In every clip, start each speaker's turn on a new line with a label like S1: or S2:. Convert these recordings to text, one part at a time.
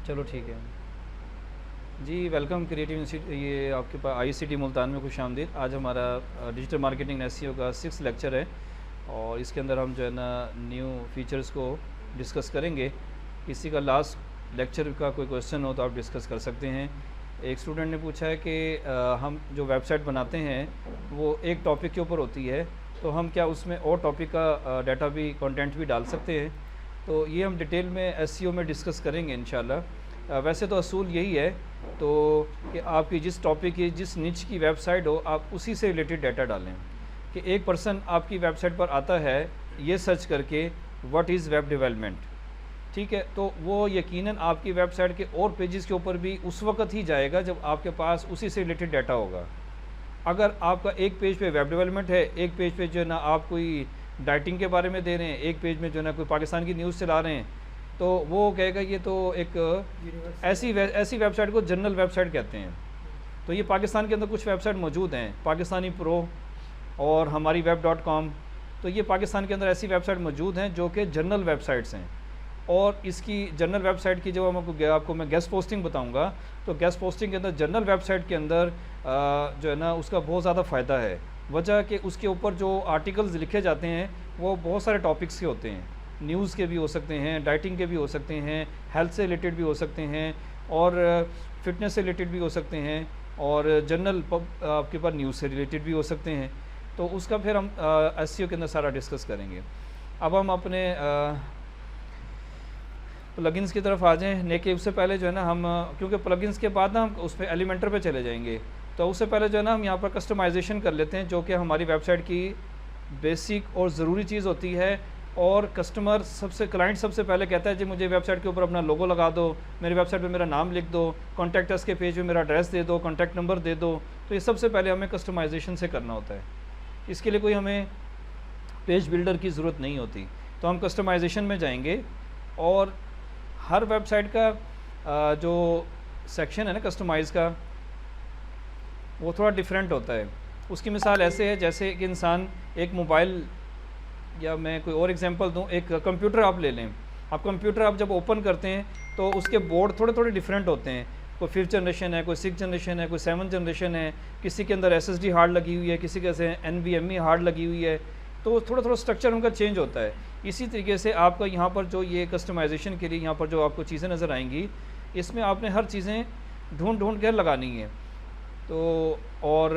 S1: चलो ठीक है जी। वेलकम क्रिएटिव इंस्टीट्यूट, ये आपके पास आईसीटी मुल्तान में खुश आमदीद। आज हमारा डिजिटल मार्केटिंग एसईओ का 6 लेक्चर है और इसके अंदर हम जो है ना न्यू फीचर्स को डिस्कस करेंगे। किसी का लास्ट लेक्चर का कोई क्वेश्चन हो तो आप डिस्कस कर सकते हैं। एक स्टूडेंट ने पूछा है कि हम जो वेबसाइट बनाते हैं वो एक टॉपिक के ऊपर होती है, तो हम क्या उसमें और टॉपिक का डाटा भी कंटेंट भी डाल सकते हैं? तो ये हम डिटेल में एसईओ में डिस्कस करेंगे इंशाल्लाह। वैसे तो असूल यही है तो कि आपकी जिस टॉपिक की जिस निच की वेबसाइट हो आप उसी से रिलेटेड डाटा डालें। कि एक पर्सन आपकी वेबसाइट पर आता है ये सर्च करके व्हाट इज़ वेब डेवलपमेंट, ठीक है, तो वो यकीनन आपकी वेबसाइट के और पेजेस के ऊपर भी उस वक्त ही जाएगा जब आपके पास उसी से रिलेटेड डाटा होगा। अगर आपका एक पेज पे वेब डेवलपमेंट है, एक पेज पे जो है ना आप कोई डाइटिंग के बारे में दे रहे हैं, एक पेज में जो है ना कोई पाकिस्तान की न्यूज़ चला रहे हैं, तो वो कहेगा ये तो एक ऐसी वेबसाइट को जनरल वेबसाइट कहते हैं। तो ये पाकिस्तान के अंदर कुछ वेबसाइट मौजूद हैं, पाकिस्तानी प्रो और हमारी web.com। तो ये पाकिस्तान के अंदर ऐसी वेबसाइट मौजूद हैं जो कि जनरल वेबसाइट्स हैं। और इसकी जनरल वेबसाइट की जब आपको मैं गेस्ट पोस्टिंग बताऊंगा, तो गेस्ट पोस्टिंग के अंदर जनरल वेबसाइट के अंदर जो है ना उसका बहुत ज़्यादा फ़ायदा है। वजह कि उसके ऊपर जो आर्टिकल्स लिखे जाते हैं वो बहुत सारे टॉपिक्स के होते हैं, न्यूज़ के भी हो सकते हैं, डाइटिंग के भी हो सकते हैं, हेल्थ से रिलेटेड भी हो सकते हैं और फिटनेस से रिलेटेड भी हो सकते हैं और जनरल आपके पास न्यूज़ से रिलेटेड भी हो सकते हैं। तो उसका फिर हम एसईओ के अंदर सारा डिस्कस करेंगे। अब हम अपने प्लगइन्स की तरफ आ जाएं। लेकिन उससे पहले जो है ना हम क्योंकि प्लगइन्स के बाद ना हम उस पर एलिमेंटर पे चले जाएंगे, तो उससे पहले जो है ना हम यहाँ पर कस्टमाइजेशन कर लेते हैं, जो कि हमारी वेबसाइट की बेसिक और ज़रूरी चीज़ होती है। और कस्टमर क्लाइंट सबसे पहले कहता है जी मुझे वेबसाइट के ऊपर अपना लोगो लगा दो, मेरी वेबसाइट पे मेरा नाम लिख दो, कॉन्टैक्ट अस के पेज पे मेरा एड्रेस दे दो, कॉन्टैक्ट नंबर दे दो। तो ये सबसे पहले हमें कस्टमाइजेशन से करना होता है। इसके लिए कोई हमें पेज बिल्डर की ज़रूरत नहीं होती। तो हम कस्टमाइजेशन में जाएंगे और हर वेबसाइट का जो सेक्शन है ना कस्टमाइज़ का, वो थोड़ा डिफरेंट होता है। उसकी मिसाल ऐसे है जैसे कि इंसान एक मोबाइल, या मैं कोई और एग्जांपल दूं, एक कंप्यूटर आप ले लें। आप कंप्यूटर आप जब ओपन करते हैं तो उसके बोर्ड थोड़े थोड़े डिफरेंट होते हैं। कोई 5th जनरेशन है, कोई 6th जनरेशन है, कोई 7th जनरेशन है, किसी के अंदर SSD हार्ड लगी हुई है, किसी के से NVMe हार्ड लगी हुई है। तो थोड़ा थोड़ा स्ट्रक्चर उनका चेंज होता है। इसी तरीके से आपका यहाँ पर जो ये कस्टमाइजेशन के लिए यहाँ पर जो आपको चीज़ें नज़र आएंगी, इसमें आपने हर चीज़ें ढूंढ कर लगानी है। तो और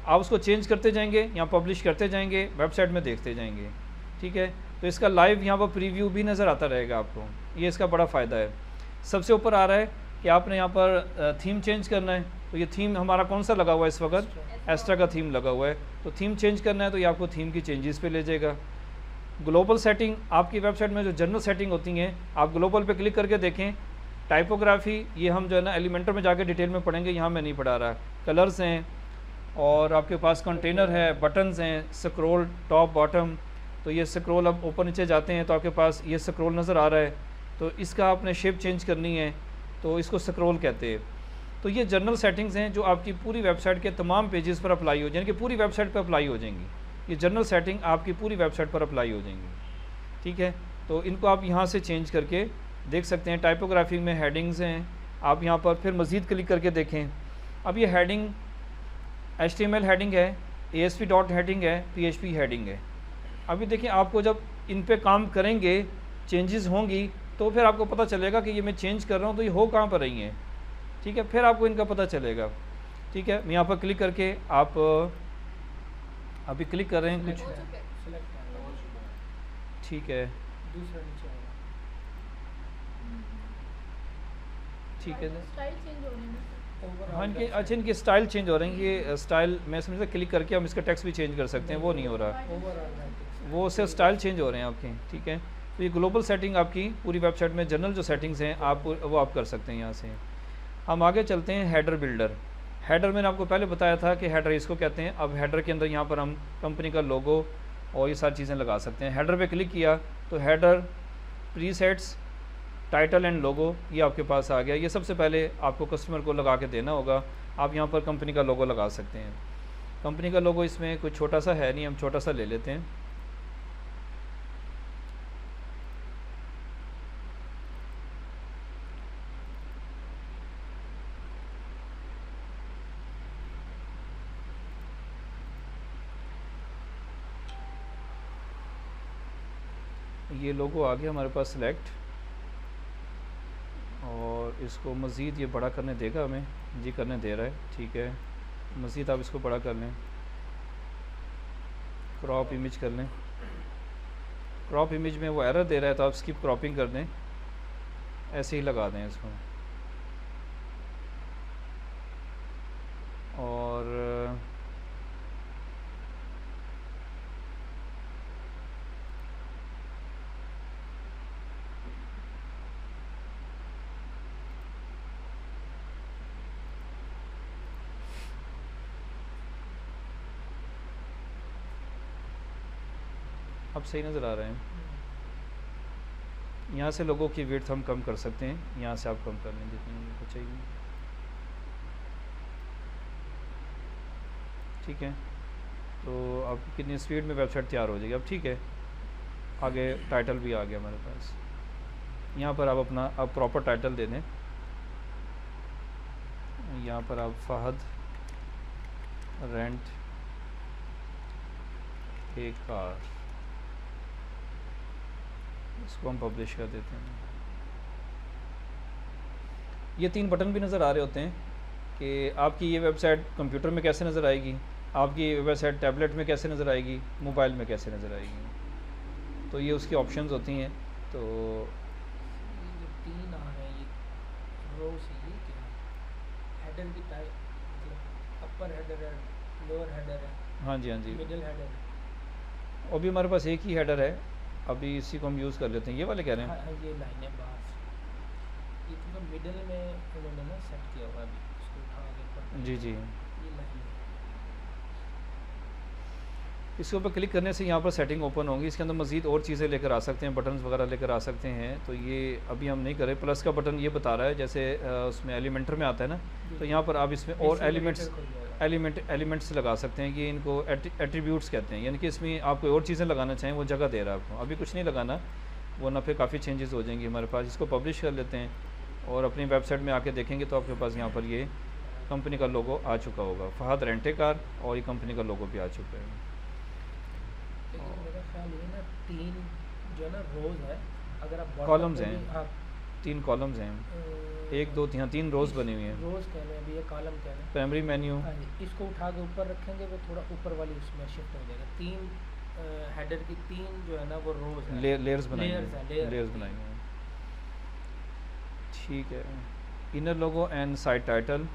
S1: आप उसको चेंज करते जाएंगे, यहाँ पब्लिश करते जाएंगे, वेबसाइट में देखते जाएंगे, ठीक है। तो इसका लाइव यहाँ पर प्रीव्यू भी नज़र आता रहेगा आपको, ये इसका बड़ा फ़ायदा है। सबसे ऊपर आ रहा है कि आपने यहाँ पर थीम चेंज करना है, तो ये थीम हमारा कौन सा लगा हुआ है इस वक्त? एस्ट्रा का थीम लगा हुआ है। तो थीम चेंज करना है तो ये आपको थीम की चेंजेस पे ले जाएगा। ग्लोबल सेटिंग, आपकी वेबसाइट में जो जनरल सेटिंग होती हैं, आप ग्लोबल पे क्लिक करके देखें। टाइपोग्राफी, ये हम जो है ना एलिमेंटर में जाके डिटेल में पढ़ेंगे, यहाँ मैं नहीं पढ़ा रहा। कलर्स हैं और आपके पास कंटेनर है, बटन्स हैं, स्क्रॉल टॉप बॉटम। तो ये स्क्रॉल अब ऊपर नीचे जाते हैं तो आपके पास ये स्क्रॉल नज़र आ रहा है, तो इसका आपने शेप चेंज करनी है तो इसको स्क्रॉल कहते हैं। तो ये जनरल सेटिंग्स हैं जो आपकी पूरी वेबसाइट के तमाम पेजेस पर अप्लाई हो जाएंगी, पूरी वेबसाइट पर अप्लाई हो जाएंगी। ये जनरल सेटिंग आपकी पूरी वेबसाइट पर अप्लाई हो जाएंगी, ठीक है। तो इनको आप यहाँ से चेंज करके देख सकते हैं। टाइपोग्राफी में हेडिंग्स हैं, आप यहाँ पर फिर मज़ीद क्लिक करके देखें। अब ये हेडिंग HTML हेडिंग है, ASP डॉट हेडिंग है, PHP हेडिंग है। अभी देखिए आपको जब इन पे काम करेंगे, चेंजेस होंगी, तो फिर आपको पता चलेगा कि ये मैं चेंज कर रहा हूँ तो ये हो कहाँ पर रही हैं, ठीक है। फिर आपको इनका पता चलेगा, ठीक है। मैं यहाँ पर क्लिक करके आप अभी क्लिक कर रहे हैं कुछ, ठीक है, ठीक है। हाँ इनके अच्छा इनकी स्टाइल चेंज हो रही है। ये स्टाइल मैं समझता क्लिक करके हम इसका टेक्स्ट भी चेंज कर सकते हैं, वो नहीं हो रहा, वो सिर्फ स्टाइल चेंज हो रहे हैं आपके, ठीक है। तो ये ग्लोबल सेटिंग आपकी पूरी वेबसाइट में जनरल जो सेटिंग्स हैं आप वो आप कर सकते हैं यहाँ से। हम आगे चलते हैं हेडर बिल्डर। हेडर मैंने आपको पहले बताया था कि हेडर इसको कहते हैं। अब हेडर के अंदर यहाँ पर हम कंपनी का लोगो और ये सारी चीज़ें लगा सकते हैं। हेडर पे क्लिक किया तो header, presets, title and logo ये आपके पास आ गया। ये सबसे पहले आपको कस्टमर को लगा के देना होगा। आप यहाँ पर कंपनी का लोगो लगा सकते हैं। कंपनी का लोगो इसमें कुछ छोटा सा है नहीं, हम छोटा सा ले लेते हैं। ये लोगो आ गया हमारे पास सिलेक्ट, और इसको मज़ीद ये बड़ा करने देगा हमें, जी करने दे रहा है, ठीक है। मज़ीद आप इसको बड़ा कर लें, क्रॉप इमेज कर लें। क्रॉप इमेज में वो एरर दे रहा है तो आप स्किप क्रॉपिंग कर दें, ऐसे ही लगा दें इसको। और अब सही नज़र आ रहे हैं। यहाँ से लोगों की विड्थ हम कम कर सकते हैं, यहाँ से आप कम कर लें जितनी आपको चाहिए, ठीक है। तो अब कितनी स्पीड में वेबसाइट तैयार हो जाएगी अब, ठीक है। आगे टाइटल भी आ गया हमारे पास, यहाँ पर आप अपना अब प्रॉपर टाइटल दे दें। यहाँ पर आप फ़हद रेंट ए कार, इसको हम पब्लिश कर देते हैं। ये 3 बटन भी नज़र आ रहे होते हैं कि आपकी ये वेबसाइट कंप्यूटर में कैसे नज़र आएगी, आपकी ये वेबसाइट टैबलेट में कैसे नज़र आएगी, मोबाइल में कैसे नज़र आएगी। तो ये उसकी ऑप्शंस होती हैं। तो
S2: ये जो 3 आ रहे हैं ये रो से, ये क्या हेडर की टाइप, मतलब अपर हेडर है, लोअर हेडर है,
S1: हाँ जी, हाँ जी,
S2: मिडिल हेडर है।
S1: अभी हमारे पास एक ही हेडर है, अभी इसी को हम यूज़ कर लेते हैं। ये वाले कह रहे हैं,
S2: हाँ, ये लाइन है बाहर से, ये तो मिडिल में उन्होंने ना सेट किया हुआ, अभी उसको उठा के ऊपर,
S1: जी जी।
S2: ये लाइन है।
S1: इसके ऊपर क्लिक करने से यहाँ पर सेटिंग ओपन होगी, इसके अंदर मज़ीद और चीज़ें लेकर आ सकते हैं, बटन्स वगैरह लेकर आ सकते हैं। तो ये अभी हम नहीं करें। प्लस का बटन ये बता रहा है, जैसे उसमें एलिमेंटर में आता है ना, तो यहाँ पर आप इसमें और एलिमेंट्स लगा सकते हैं कि इनको एट्रीब्यूट्स कहते हैं, यानी कि इसमें आप कोई और चीज़ें लगाना चाहें वो जगह दे रहा है आपको। अभी कुछ नहीं लगाना, वरना फिर काफ़ी चेंजेस हो जाएंगी हमारे पास। इसको पब्लिश कर लेते हैं और अपनी वेबसाइट में आके देखेंगे तो आपके पास यहाँ पर ये कंपनी का लोगो आ चुका होगा, फ़हद रेंट ए कार, और ये कंपनी का लोगो भी आ चुका है।
S2: लेकिन मेरा ख्याल ये ना 3 जो है ना रोज़ है, अगर आप
S1: कॉलम्स हैं, 3 कॉलम्स हैं, 1 2 3 रोज़ बनी हुई हैं।
S2: रोज़ कहने हैं, अभी ये कॉलम कहने हैं।
S1: प्राइमरी मेन्यू,
S2: हाँ जी, इसको उठा के ऊपर रखेंगे वो थोड़ा ऊपर वाली उसमें शिफ्ट हो जाएगा। 3 हेडर की 3 जो है ना वो रोज़ है,
S1: लेयर्स बनाएंगे, लेयर्स
S2: बनाएंगे।
S1: बनाएंगे, ठीक है। Inner logo and site title.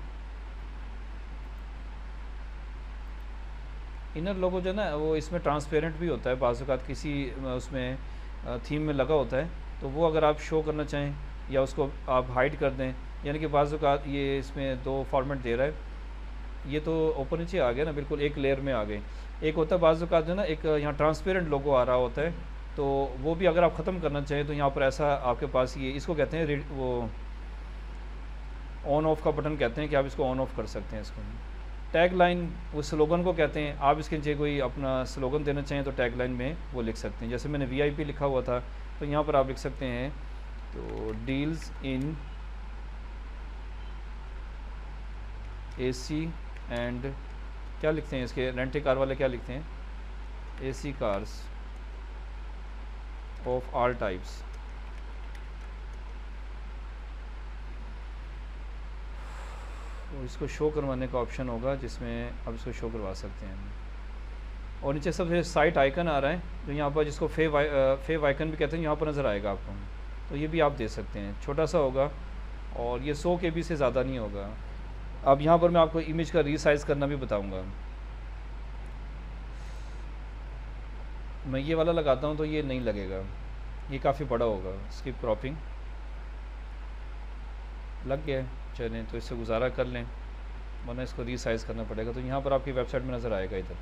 S1: Inner logo जो है ना वो इसमें ट्रांसपेरेंट भी होता है, बाज़ औक़ात किसी उसमें थीम में लगा होता है, तो वो अगर आप शो करना चाहें या उसको आप हाइड कर दें, यानी कि बाज़ औक़ात ये इसमें 2 फॉर्मेट दे रहा है। ये तो ऊपर नीचे आ गया ना, बिल्कुल एक लेयर में आ गए। एक होता है बाज़ औक़ात जो ना एक यहाँ ट्रांसपेरेंट लोगो आ रहा होता है, तो वो भी अगर आप ख़त्म करना चाहें तो यहाँ पर ऐसा आपके पास ये, इसको कहते हैं वो ऑन ऑफ का बटन कहते हैं कि आप इसको ऑन ऑफ कर सकते हैं। इसको टैग लाइन वो स्लोगन को कहते हैं, आप इसके नीचे कोई अपना स्लोगन देना चाहें तो टैग लाइन में वो लिख सकते हैं। जैसे मैंने VIP लिखा हुआ था तो यहाँ पर आप लिख सकते हैं, तो डील्स इन AC एंड क्या लिखते हैं इसके रेंट ए कार वाले, क्या लिखते हैं, AC cars of all types. तो इसको शो करवाने का ऑप्शन होगा जिसमें आप इसको शो करवा सकते हैं। और नीचे सबसे साइट आइकन आ रहा है जो यहाँ पर, जिसको फेव आइकन भी कहते हैं, यहाँ पर नज़र आएगा आपको, तो ये भी आप दे सकते हैं। छोटा सा होगा और ये 100 KB से ज़्यादा नहीं होगा। अब यहाँ पर मैं आपको इमेज का रीसाइज़ करना भी बताऊँगा। मैं ये वाला लगाता हूँ तो ये नहीं लगेगा, ये काफ़ी बड़ा होगा। स्किप क्रॉपिंग लग गया है, चलें तो इससे गुजारा कर लें, वरना इसको रीसाइज़ करना पड़ेगा। तो यहाँ पर आपकी वेबसाइट में नज़र आएगा, इधर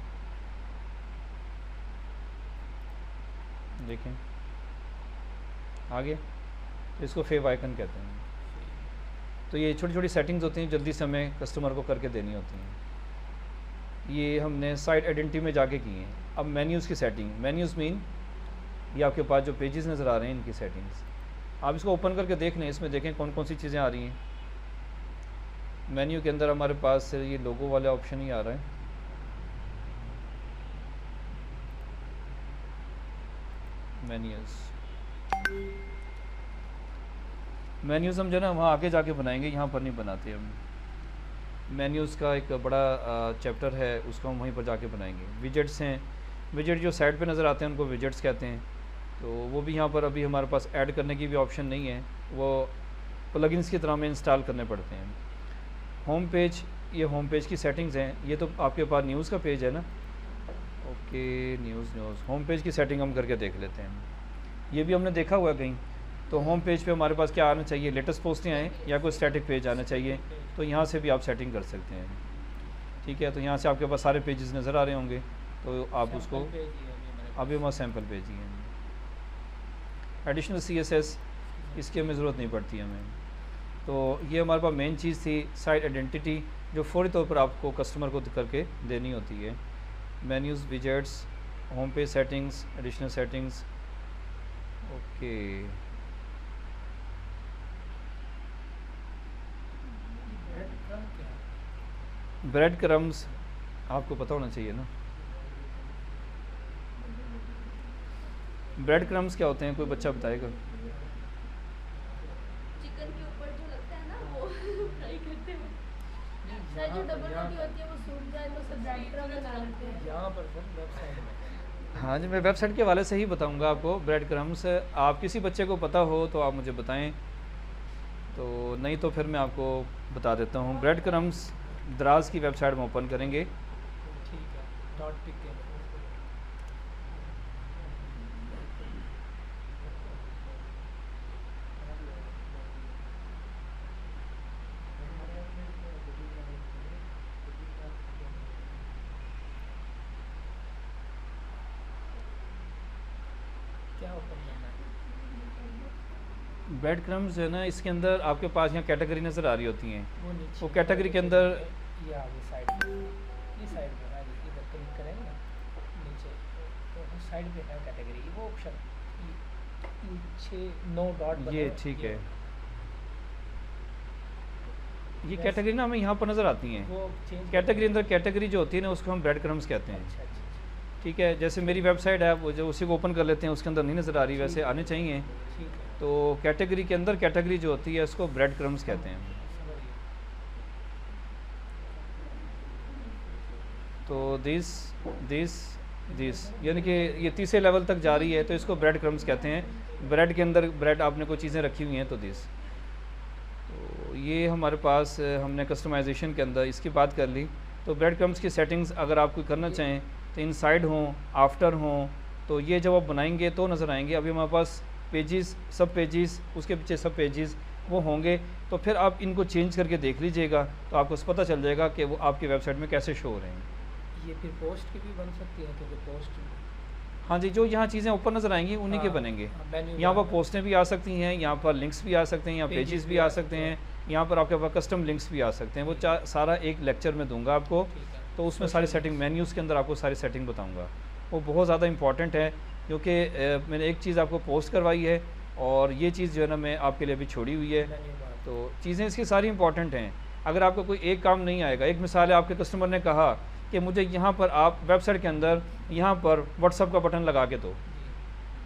S1: देखें आगे, तो इसको फेव आइकन कहते हैं। तो ये छोटी छोटी सेटिंग्स होती हैं, जल्दी से हमें कस्टमर को करके देनी होती हैं। ये हमने साइट आइडेंटिटी में जाके की हैं। अब मेन्यूज़ की सेटिंग, मेन्यूज़ मीन ये आपके पास जो पेजेस नज़र आ रहे हैं इनकी सेटिंग्स, आप इसको ओपन करके देख लें, इसमें देखें कौन कौन सी चीज़ें आ रही हैं। मेन्यू के अंदर हमारे पास ये लोगो वाला ऑप्शन ही आ रहा है, मेन्यूज़ मेन्यूज़ हम जो है ना वहाँ आगे जाके बनाएंगे, यहाँ पर नहीं बनाते हम। मेन्यूज़ का एक बड़ा चैप्टर है, उसको हम वहीं पर जाके बनाएंगे। विजेट्स हैं, विजेट जो साइड पे नज़र आते हैं उनको विजेट्स कहते हैं। तो वो भी यहाँ पर अभी हमारे पास ऐड करने की भी ऑप्शन नहीं है, वो प्लगइन्स की तरह में इंस्टॉल करने पड़ते हैं। होम पेज, ये होम पेज की सेटिंग्स हैं। ये तो आपके पास न्यूज़ का पेज है ना, ओके, न्यूज़ होम पेज की सेटिंग हम करके देख लेते हैं। ये भी हमने देखा हुआ है कहीं। तो होम पेज पे हमारे पास क्या आना चाहिए, लेटेस्ट पोस्टें आएँ या कोई स्टैटिक पेज आना चाहिए, तो यहाँ से भी आप सेटिंग कर सकते हैं। ठीक है, तो यहाँ से आपके पास सारे पेजेस नज़र आ रहे होंगे, तो आप उसको, अभी हमारा सैम्पल पेज ही है। एडिशनल CSS इसकी हमें ज़रूरत नहीं पड़ती हमें। तो ये हमारे पास मेन चीज़ थी, साइट आइडेंटिटी, जो फौरी तौर पर आपको कस्टमर को करके देनी होती है। Menus, widgets, home page settings, additional settings, okay. Bread crumbs आपको पता होना चाहिए ना, ब्रेड क्रम्स क्या होते हैं, कोई बच्चा बताएगा?
S3: चिकन के ऊपर जो लगता है ना वो फ्राई करते हैं सर, जो डबल रोटी होती है वो सूख जाए तो सब ब्रेड क्रम्ब बना लेते हैं
S2: यहाँ पर सर वेबसाइट में।
S1: हाँ जी, मैं वेबसाइट के हवाले से ही बताऊंगा आपको। ब्रेड क्रम्स आप किसी बच्चे को पता हो तो आप मुझे बताएं, तो नहीं तो फिर मैं आपको बता देता हूँ। ब्रेड क्रम्स दराज की वेबसाइट में ओपन करेंगे।
S2: ठीक है, डॉट पिक के क्या ओपन करना है?
S1: ब्रेड क्रम्स जो है ना, इसके अंदर आपके पास यहाँ कैटेगरी नज़र आ रही होती हैं।
S2: वो नीचे
S1: वो कैटेगरी के अंदर
S2: ये आगे साइड पे, ये साइड पे है, इधर क्लिक करेंगे ना नीचे तो साइड पे है कैटेगरी, वो ऑप्शन नीचे 9 डॉट
S1: ये ठीक है, ये कैटेगरी ना हमें यहाँ पर नज़र आती हैं।
S2: वो चेंज
S1: कैटेगरी अंदर कैटेगरी जो होती है ना, उसको हम ब्रेड क्रम्स कहते हैं।
S2: अच्छा अच्छा
S1: ठीक है, जैसे मेरी वेबसाइट है, वो जो उसी को ओपन कर लेते हैं, उसके अंदर नहीं नज़र आ रही, वैसे आने चाहिए।
S2: ठीक है,
S1: तो कैटेगरी के अंदर कैटेगरी जो होती है उसको ब्रेड क्रम्स कहते हैं।
S2: समझ गया।
S1: तो दिस यानी कि ये तीसरे लेवल तक जा रही है, तो इसको ब्रेड क्रम्स कहते हैं। ब्रेड के अंदर ब्रेड आपने कोई चीज़ें रखी हुई हैं, तो दिस। तो ये हमारे पास हमने कस्टमाइजेशन के अंदर इसकी बात कर ली। तो ब्रेड क्रम्स की सेटिंग्स अगर आप कोई करना चाहें तो इनसाइड हों, आफ्टर हों, तो ये जब आप बनाएंगे तो नज़र आएंगे। अभी हमारे पास पेजेस, सब पेजेस, उसके पीछे सब पेजेस वो होंगे, तो फिर आप इनको चेंज करके देख लीजिएगा, तो आपको पता चल जाएगा कि वो आपकी वेबसाइट में कैसे शो हो रहे हैं।
S2: ये फिर पोस्ट की भी बन सकती है, क्योंकि पोस्ट
S1: हाँ जी, जो यहाँ चीज़ें ऊपर नज़र आएंगी उन्हीं के
S2: हाँ,
S1: बनेंगे।
S2: मेन्यू
S1: यहाँ पर
S2: बार में।
S1: पोस्टें भी आ सकती हैं, यहाँ पर लिंक्स भी आ सकते हैं, यहाँ पेजेस भी आ सकते हैं, यहाँ पर आपके पास कस्टम लिंक्स भी आ सकते हैं। वो सारा एक लेक्चर में दूंगा आपको,
S2: ठीक है।
S1: तो उसमें सारी सेटिंग, मेन्यूज़ के अंदर आपको सारी सेटिंग बताऊँगा। वो बहुत ज़्यादा इंपॉर्टेंट है, क्योंकि मैंने एक चीज़ आपको पोस्ट करवाई है और ये चीज़ जो है ना मैं आपके लिए अभी छोड़ी हुई है।
S2: Menu bar.
S1: तो चीज़ें इसकी सारी इंपॉर्टेंट हैं। अगर आपका कोई एक काम नहीं आएगा, एक मिसाल है, आपके कस्टमर ने कहा कि मुझे यहाँ पर आप वेबसाइट के अंदर यहाँ पर व्हाट्सअप का बटन लगा के दो,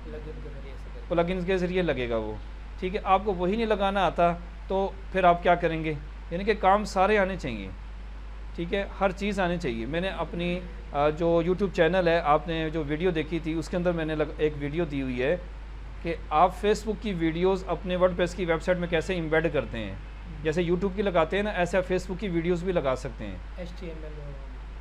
S2: प्लगइन के जरिए से करते
S1: प्लगइन्स के ज़रिए लगेगा वो, ठीक है। आपको वही नहीं लगाना आता, तो फिर आप क्या करेंगे? यानी कि काम सारे आने चाहिए, ठीक है, हर चीज़ आनी चाहिए। मैंने अपनी जो यूट्यूब चैनल है, आपने जो वीडियो देखी थी उसके अंदर मैंने एक वीडियो दी हुई है कि आप फेसबुक की वीडियोस अपने वर्डप्रेस की वेबसाइट में कैसे एम्बेड करते हैं। जैसे यूट्यूब की लगाते हैं ना, ऐसे आप फेसबुक की वीडियोस भी लगा सकते हैं।
S2: HTML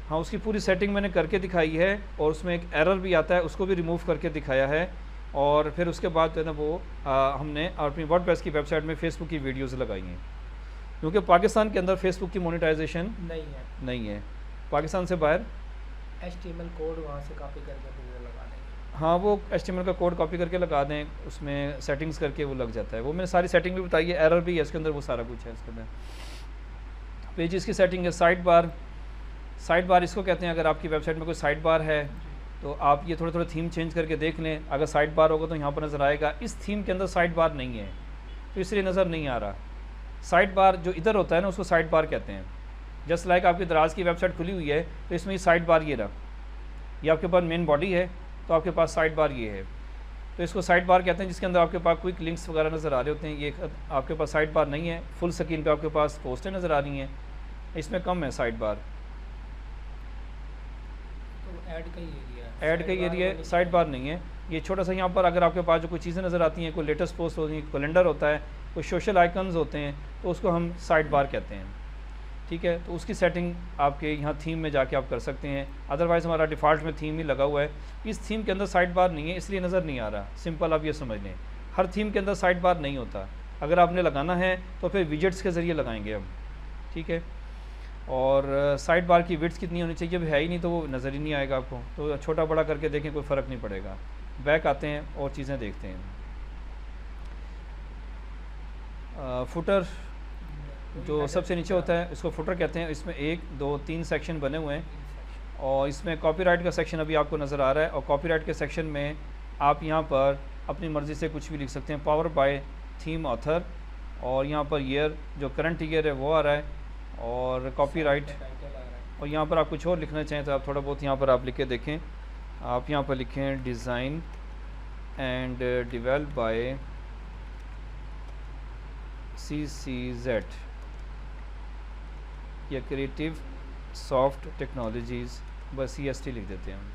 S1: हाँ, उसकी पूरी सेटिंग मैंने करके दिखाई है, और उसमें एक एरर भी आता है, उसको भी रिमूव करके दिखाया है। और फिर उसके बाद जो है ना वो हमने अपनी वर्डप्रेस की वेबसाइट में फेसबुक की वीडियोस लगाई हैं, क्योंकि पाकिस्तान के अंदर फेसबुक की मोनेटाइजेशन नहीं है, पाकिस्तान से बाहर।
S2: HTML कोड वहाँ से कॉपी करके फिर लगा देंगे।
S1: हाँ, वो HTML का कोड कॉपी करके लगा दें, उसमें सेटिंग्स करके वो लग जाता है। वो मैंने सारी सेटिंग भी बताई है, एरर भी है इसके अंदर, वो सारा कुछ है इसके अंदर। पेजेस की सेटिंग है, साइड बार, साइड बार इसको कहते हैं। अगर आपकी वेबसाइट में कोई साइड बार है तो आप ये थोड़े थोड़े थीम चेंज करके देख लें। अगर साइड बार होगा तो यहाँ पर नज़र आएगा। इस थीम के अंदर साइड बार नहीं है, तो इसलिए नज़र नहीं आ रहा। साइड बार जो इधर होता है ना, उसको साइड बार कहते हैं। जस्ट लाइक आपकी दराज की वेबसाइट खुली हुई है, तो इसमें ये साइड बार ये रहा, ये आपके पास मेन बॉडी है, तो आपके पास साइड बार ये है। तो इसको साइड बार कहते हैं, जिसके अंदर आपके पास क्विक लिंक्स वगैरह नज़र आ रहे होते हैं। ये आपके पास साइड बार नहीं है, फुल स्क्रीन पे आपके पास पोस्टें नज़र आ रही हैं, इसमें कम है साइड बार।
S2: तो ऐड का ही एरिया है,
S1: ऐड का एरिया, साइड बार नहीं है। ये छोटा सा यहाँ पर अगर आपके पास जो कोई चीज़ें नज़र आती हैं, कोई लेटेस्ट पोस्ट होती है, कैलेंडर होता है, कोई सोशल आइकन्स होते हैं, तो उसको हम साइड बार कहते हैं। ठीक है, तो उसकी सेटिंग आपके यहाँ थीम में जाके आप कर सकते हैं। अदरवाइज़ हमारा डिफ़ॉल्ट में थीम ही लगा हुआ है। इस थीम के अंदर साइड बार नहीं है, इसलिए नज़र नहीं आ रहा। सिंपल आप ये समझ लें, हर थीम के अंदर साइड बार नहीं होता। अगर आपने लगाना है तो फिर विजेट्स के ज़रिए लगाएंगे हम। ठीक है, और साइड बार की विड्थ कितनी होनी चाहिए, है ही नहीं तो वो नज़र ही नहीं आएगा आपको। तो छोटा बड़ा करके देखें, कोई फ़र्क नहीं पड़ेगा। बैक आते हैं और चीज़ें देखते हैं। फुटर जो सबसे नीचे होता है इसको फुटर कहते हैं। इसमें 1 2 3 सेक्शन बने हुए हैं, और इसमें कॉपीराइट का सेक्शन अभी आपको नज़र आ रहा है। और कॉपीराइट के सेक्शन में आप यहाँ पर अपनी मर्ज़ी से कुछ भी लिख सकते हैं। पावर बाय थीम ऑथर, और यहाँ पर ईयर जो करंट ईयर है वो आ रहा है, और कॉपीराइट। और यहाँ पर आप कुछ और लिखना चाहें तो आप थोड़ा बहुत यहाँ पर आप लिख के देखें। आप यहाँ पर लिखें design and develop by CCZ या क्रिएटिव सॉफ्ट टेक्नोलॉजीज़, बस CST लिख देते हैं हम।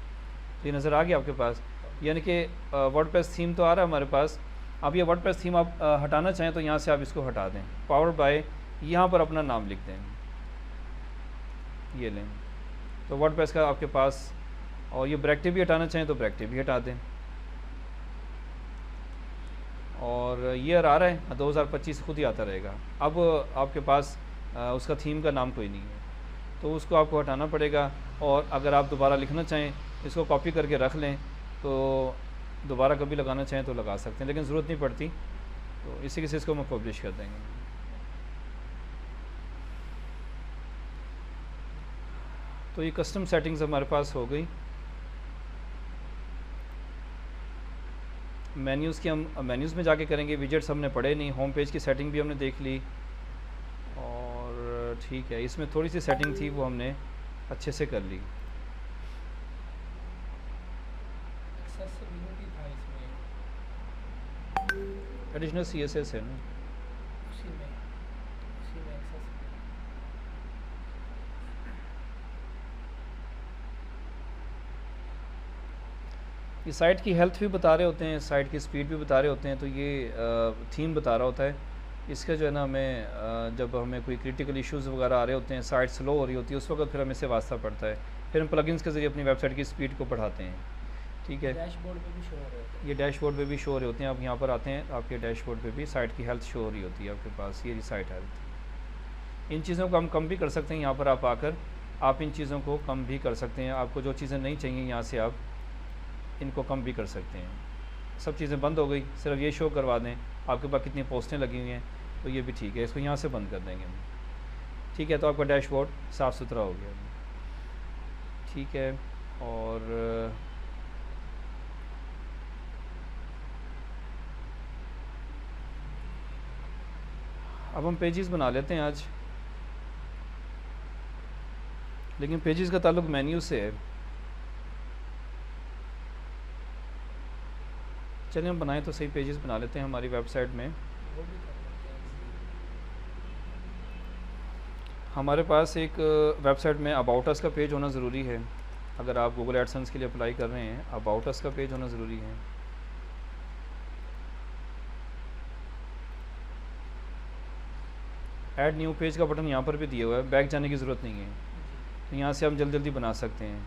S1: तो ये नज़र आ गया आपके पास, यानी कि वर्डप्रेस थीम तो आ रहा है हमारे पास। अब ये वर्डप्रेस थीम आप हटाना चाहें तो यहाँ से आप इसको हटा दें। पावर बाय, यहाँ पर अपना नाम लिख दें, ये लें, तो वर्डप्रेस का आपके पास। और ये ब्रैकेट भी हटाना चाहें तो ब्रैकेट भी हटा दें। और ईयर आ रहा है 2025 खुद ही आता रहेगा। अब आपके पास उसका थीम का नाम कोई नहीं है, तो उसको आपको हटाना पड़ेगा। और अगर आप दोबारा लिखना चाहें, इसको कॉपी करके रख लें, तो दोबारा कभी लगाना चाहें तो लगा सकते हैं, लेकिन ज़रूरत नहीं पड़ती। तो इसी से इसको हम पब्लिश कर देंगे। तो ये कस्टम सेटिंग्स हमारे पास हो गई। मेन्यूज़ की हम मेन्यूज़ में जाके करेंगे। विजेट्स हमने पढ़े नहीं। होम पेज की सेटिंग भी हमने देख ली, और ठीक है, इसमें थोड़ी सी सेटिंग थी वो हमने अच्छे से कर ली।
S2: एक्सेसिबिलिटी था इसमें,
S1: एडिशनल CSS है ना,
S2: उसी में एक्सेसिबिलिटी।
S1: ये साइट की हेल्थ भी बता रहे होते हैं, साइट की स्पीड भी बता रहे होते हैं। तो ये थीम बता रहा होता है। इसका जो है ना, हमें जब हमें कोई क्रिटिकल इश्यूज़ वगैरह आ रहे होते हैं, साइट स्लो हो रही होती है, उस वक्त फिर हमें इससे वास्ता पड़ता है। फिर हम प्लगइन्स के ज़रिए अपनी वेबसाइट की स्पीड को बढ़ाते हैं। ठीक है,
S2: डैशबोर्ड पे भी शो हो रहे हैं।
S1: ये डैशबोर्ड पे भी शो हो रहे होते हैं। आप यहाँ पर आते हैं, आपके डैशबोर्ड पे भी साइट की हेल्थ शो हो रही होती है आपके पास। ये साइट हेल्थ, इन चीज़ों को हम कम भी कर सकते हैं। यहाँ पर आप आकर आप इन चीज़ों को कम भी कर सकते हैं। आपको जो चीज़ें नहीं चाहिए, यहाँ से आप इनको कम भी कर सकते हैं। सब चीज़ें बंद हो गई, सिर्फ ये शो करवा दें आपके पास कितनी पोस्टें लगी हुई हैं, तो ये भी ठीक है। इसको यहाँ से बंद कर देंगे हम। ठीक है, तो आपका डैशबोर्ड साफ़ सुथरा हो गया। ठीक है, और अब हम पेजेस बना लेते हैं आज, लेकिन पेजेस का ताल्लुक मेन्यू से है। चलिए हम बनाएं तो सही, पेजेस बना लेते हैं हमारी वेबसाइट में।
S2: वो भी कर सकते हैं।
S1: हमारे पास एक वेबसाइट में अबाउट अस का पेज होना ज़रूरी है। अगर आप गूगल एडसेंस के लिए अप्लाई कर रहे हैं, अबाउट अस का पेज होना ज़रूरी है। ऐड न्यू पेज का बटन यहाँ पर भी दिया हुआ है, बैक जाने की ज़रूरत नहीं है। तो यहाँ से हम जल्दी जल्दी बना सकते हैं।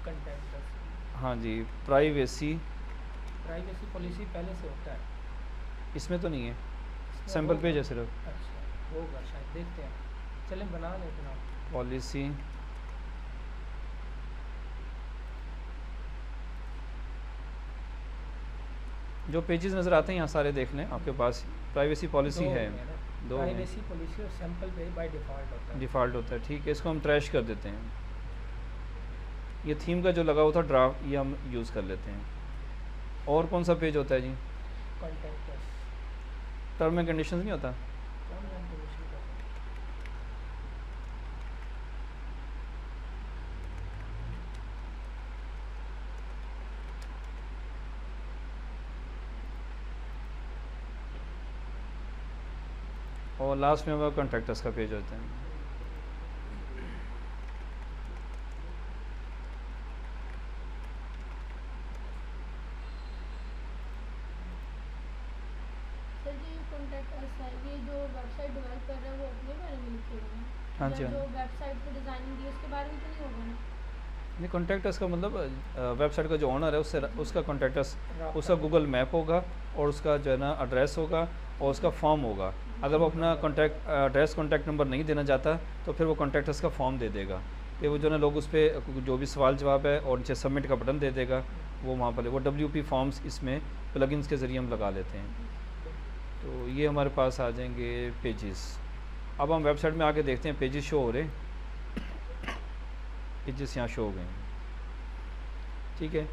S2: कंटेंट,
S1: हाँ जी, प्राइवेसी
S2: पॉलिसी पहले से होता है,
S1: इसमें तो नहीं है,
S2: इसमें
S1: सैम्पल
S2: होगा।
S1: पेज है सिर्फ।
S2: अच्छा होगा शायद, देखते हैं। चलें बना लेते हैं।
S1: पॉलिसी, जो पेजेस नज़र आते हैं यहाँ सारे देख लें। आपके पास प्राइवेसी पॉलिसी है, दो हैं।
S2: प्राइवेसी पॉलिसी और सैंपल पेज बाय डिफ़ॉल्ट होता है।
S1: डिफ़ॉल्ट होता है, ठीक है। इसको हम ट्रैश कर देते हैं। ये थीम का जो लगा हुआ था ड्राफ्ट, ये हम यूज़ कर लेते हैं। और कौन सा पेज होता है जी?
S2: कंटेंट,
S1: टर्म एंड कंडीशंस नहीं होता? और लास्ट में हमारा कॉन्टैक्ट का पेज होता है।
S3: सर जी कॉन्टैक्ट अस है, ये जो वेबसाइट डेवलप कर रहा है वो अपने बारे में लिखे हुए हैं?
S1: हाँ
S3: या
S1: जी, हाँ
S3: जो वेबसाइट की डिज़ाइनिंग दी है उसके बारे में तो नहीं होगा ना?
S1: नहीं, कॉन्टैक्ट का मतलब वेबसाइट का जो ओनर है उससे उसका कॉन्टैक्ट
S2: राब्ता
S1: उसका गूगल मैप होगा और उसका जो है ना एड्रेस होगा और उसका फॉर्म होगा। अगर वो अपना कॉन्टैक्ट एड्रेस कॉन्टैक्ट नंबर नहीं देना चाहता तो फिर वो कॉन्टैक्ट का फॉर्म दे देगा, फिर वो जो है ना लोग उस पर जो भी सवाल जवाब है और नीचे सबमिट का बटन दे देगा, वो वहाँ पर वो WP फॉर्म्स इसमें प्लगइन्स के ज़रिए हम लगा लेते हैं। तो ये हमारे पास आ जाएंगे पेजेस। अब हम वेबसाइट में आके देखते हैं पेजेस शो हो रहे, पेजेस यहाँ शो हो गए हैं, ठीक है।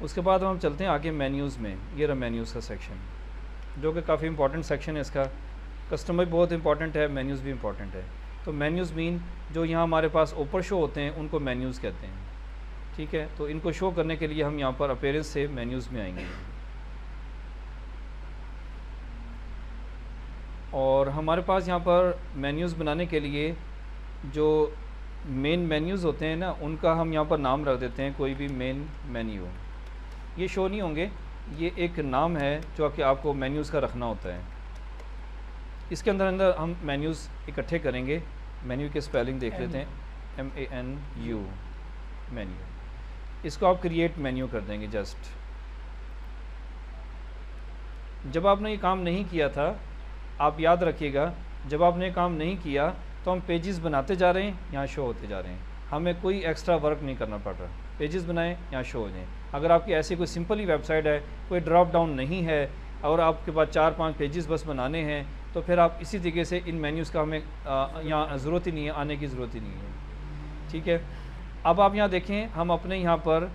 S1: उसके बाद हम चलते हैं आगे मेन्यूज़ में। ये रहा मेन्यूज़ का सेक्शन, जो कि काफ़ी इंपॉर्टेंट सेक्शन है इसका। कस्टमर भी बहुत इंपॉर्टेंट है, मेन्यूज़ भी इंपॉर्टेंट है। तो मेन्यूज़ मीन जो यहाँ हमारे पास ऊपर शो होते हैं उनको मेन्यूज़ कहते हैं, ठीक है। तो इनको शो करने के लिए हम यहाँ पर अपीयरेंस से मेन्यूज़ में आएंगे और हमारे पास यहाँ पर मेन्यूज़ बनाने के लिए जो मेन मेन्यूज़ होते हैं ना उनका हम यहाँ पर नाम रख देते हैं, कोई भी मेन मेन्यू। ये शो नहीं होंगे, ये एक नाम है जो कि आपको मेन्यूज़ का रखना होता है। इसके अंदर हम मेन्यूज़ इकट्ठे करेंगे। मेन्यू के स्पेलिंग देख लेते हैं, MENU मेन्यू। इसको आप क्रिएट मेन्यू कर देंगे जस्ट। जब आपने ये काम नहीं किया था, आप याद रखिएगा, जब आपने ये काम नहीं किया तो हम पेजेस बनाते जा रहे हैं, यहाँ शो होते जा रहे हैं, हमें कोई एक्स्ट्रा वर्क नहीं करना पड़ रहा। पेजेस बनाएं, यहाँ शो हो जाएँ। अगर आपकी ऐसी कोई सिंपल ही वेबसाइट है, कोई ड्रॉप डाउन नहीं है और आपके पास 4-5 पेजेस बस बनाने हैं, तो फिर आप इसी तरीके से इन मेन्यूज़ का हमें यहाँ ज़रूरत ही नहीं है, आने की ज़रूरत ही नहीं है, ठीक है। अब आप यहाँ देखें, हम अपने यहाँ पर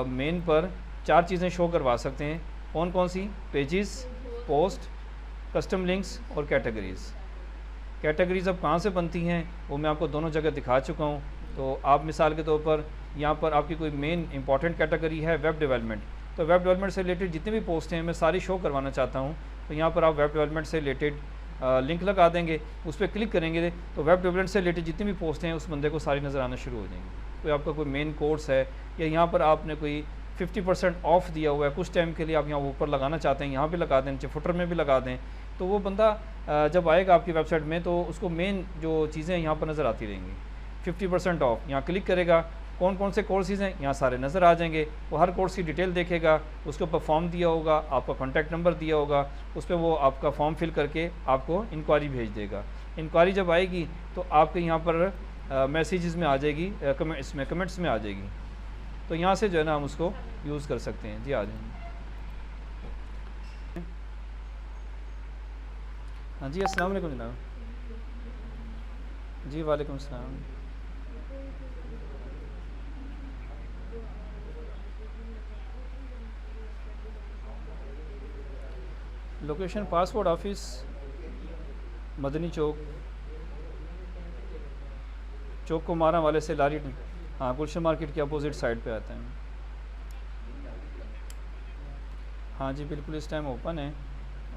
S1: मेन पर 4 चीज़ें शो करवा सकते हैं। कौन कौन सी? पेजेस, पोस्ट, कस्टम लिंक्स और कैटेगरीज़। कैटेगरीज़ अब कहाँ से बनती हैं वो मैं आपको दोनों जगह दिखा चुका हूँ। तो आप मिसाल के तौर पर यहाँ पर आपकी कोई मेन इंपॉर्टेंट कैटेगरी है वेब डेवलपमेंट, तो वेब डेवलपमेंट से रिलेटेड जितने भी पोस्ट हैं मैं सारी शो करवाना चाहता हूँ। तो यहाँ पर आप वेब डेवलपमेंट से रिलेटेड लिंक लगा देंगे, उस पर क्लिक करेंगे तो वेब डेवलपमेंट से रिलेटेड जितनी भी पोस्ट हैं उस बंदे को सारी नज़र आना शुरू हो जाएंगी। कोई आपका कोई मेन कोर्स है या यहाँ पर आपने कोई 50% ऑफ दिया हुआ है कुछ टाइम के लिए, आप यहाँ ऊपर लगाना चाहते हैं, यहाँ भी लगा दें, नीचे फुटर में भी लगा दें, तो वो बंदा जब आएगा आपकी वेबसाइट में तो उसको मेन जो चीज़ें यहाँ पर नज़र आती रहेंगी। 50% ऑफ, यहाँ क्लिक करेगा, कौन कौन से कोर्सेज़ हैं यहाँ सारे नज़र आ जाएंगे। वो हर कोर्स की डिटेल देखेगा, उसके ऊपर फॉर्म दिया होगा, आपका कॉन्टैक्ट नंबर दिया होगा, उस पर वो आपका फॉर्म फिल करके आपको इंक्वायरी भेज देगा। इंक्वायरी जब आएगी तो आपके यहाँ पर मैसेजेस में आ जाएगी, इसमें कमेंट्स में आ जाएगी। तो यहाँ से जो है ना हम उसको यूज़ कर सकते हैं। जी आ जाएंगे। हाँ जी, अस्सलाम वालेकुम जनाब। जी वालेकुम अस्सलाम। लोकेशन पासपोर्ट ऑफिस, मदनी चौक, चौक को मारा वाले से लारी, हाँ गुलशन मार्केट के अपोजिट साइड पे आते हैं। हाँ जी बिल्कुल, इस टाइम ओपन है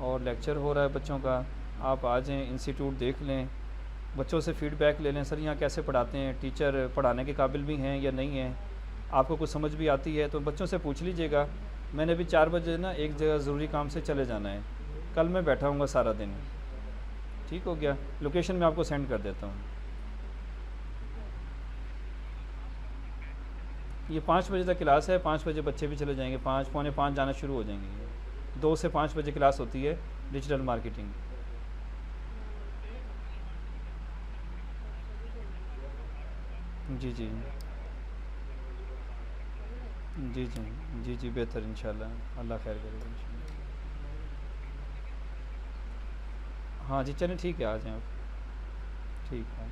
S1: और लेक्चर हो रहा है बच्चों का। आप आ जाएँ, इंस्टीट्यूट देख लें, बच्चों से फ़ीडबैक ले लें, सर यहाँ कैसे पढ़ाते हैं, टीचर पढ़ाने के काबिल भी हैं या नहीं हैं, आपको कुछ समझ भी आती है तो बच्चों से पूछ लीजिएगा। मैंने भी 4 बजे ना एक जगह ज़रूरी काम से चले जाना है, कल मैं बैठा हूँगा सारा दिन। ठीक हो गया, लोकेशन मैं आपको सेंड कर देता हूँ। ये 5 बजे तक क्लास है, 5 बजे बच्चे भी चले जाएंगे, 5 पौने 5 जाना शुरू हो जाएंगे। 2 से 5 बजे क्लास होती है डिजिटल मार्केटिंग। जी जी जी जी जी जी बेहतर इंशाल्लाह, अल्लाह खैर करेगा इंशाल्लाह। हाँ जी चलें, ठीक है, आ जाएं आप, ठीक है।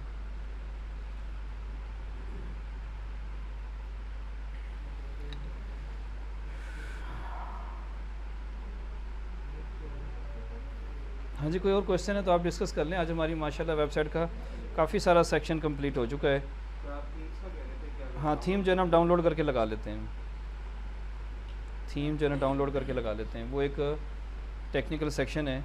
S1: हाँ जी, कोई और क्वेश्चन है तो आप डिस्कस कर लें। आज हमारी माशाल्लाह वेबसाइट का काफ़ी सारा सेक्शन कंप्लीट हो चुका है। हाँ, थीम जो है ना हम डाउनलोड करके लगा लेते हैं। थीम जो है ना डाउनलोड करके लगा लेते हैं। वो एक टेक्निकल सेक्शन है